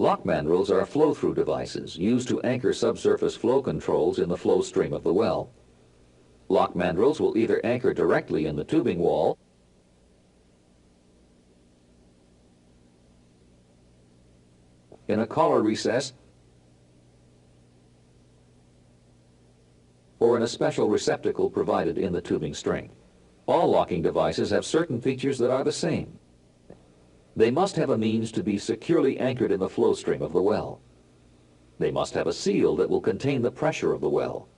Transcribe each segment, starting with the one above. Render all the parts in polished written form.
Lock mandrels are flow-through devices used to anchor subsurface flow controls in the flow stream of the well. Lock mandrels will either anchor directly in the tubing wall in a collar recess or in a special receptacle provided in the tubing string. All locking devices have certain features that are the same. They must have a means to be securely anchored in the flow stream of the well. They must have a seal that will contain the pressure of the well.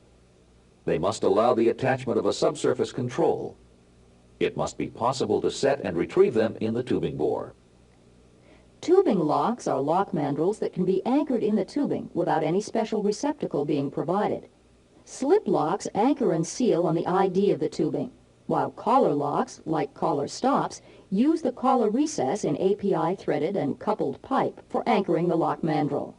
They must allow the attachment of a subsurface control. It must be possible to set and retrieve them in the tubing bore. Tubing locks are lock mandrels that can be anchored in the tubing without any special receptacle being provided. Slip locks anchor and seal on the ID of the tubing, while collar locks, like collar stops, use the collar recess in API threaded and coupled pipe for anchoring the lock mandrel.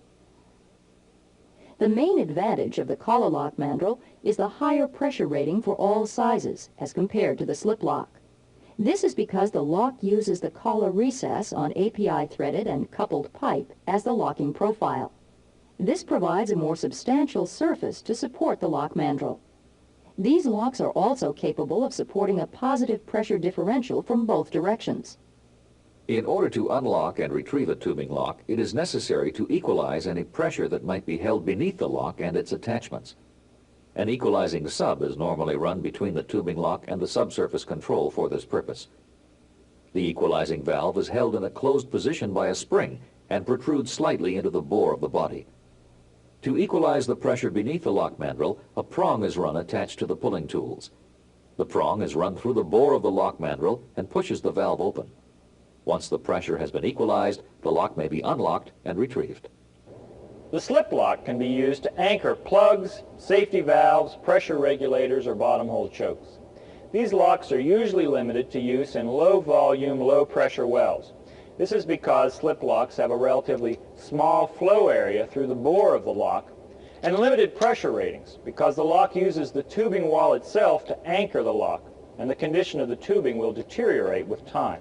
The main advantage of the collar lock mandrel is the higher pressure rating for all sizes as compared to the slip lock. This is because the lock uses the collar recess on API threaded and coupled pipe as the locking profile. This provides a more substantial surface to support the lock mandrel. These locks are also capable of supporting a positive pressure differential from both directions. In order to unlock and retrieve a tubing lock, it is necessary to equalize any pressure that might be held beneath the lock and its attachments. An equalizing sub is normally run between the tubing lock and the subsurface control for this purpose. The equalizing valve is held in a closed position by a spring and protrudes slightly into the bore of the body. To equalize the pressure beneath the lock mandrel, a prong is run attached to the pulling tools. The prong is run through the bore of the lock mandrel and pushes the valve open. Once the pressure has been equalized, the lock may be unlocked and retrieved. The slip lock can be used to anchor plugs, safety valves, pressure regulators, or bottom hole chokes. These locks are usually limited to use in low volume, low pressure wells. This is because slip locks have a relatively small flow area through the bore of the lock and limited pressure ratings because the lock uses the tubing wall itself to anchor the lock, and the condition of the tubing will deteriorate with time.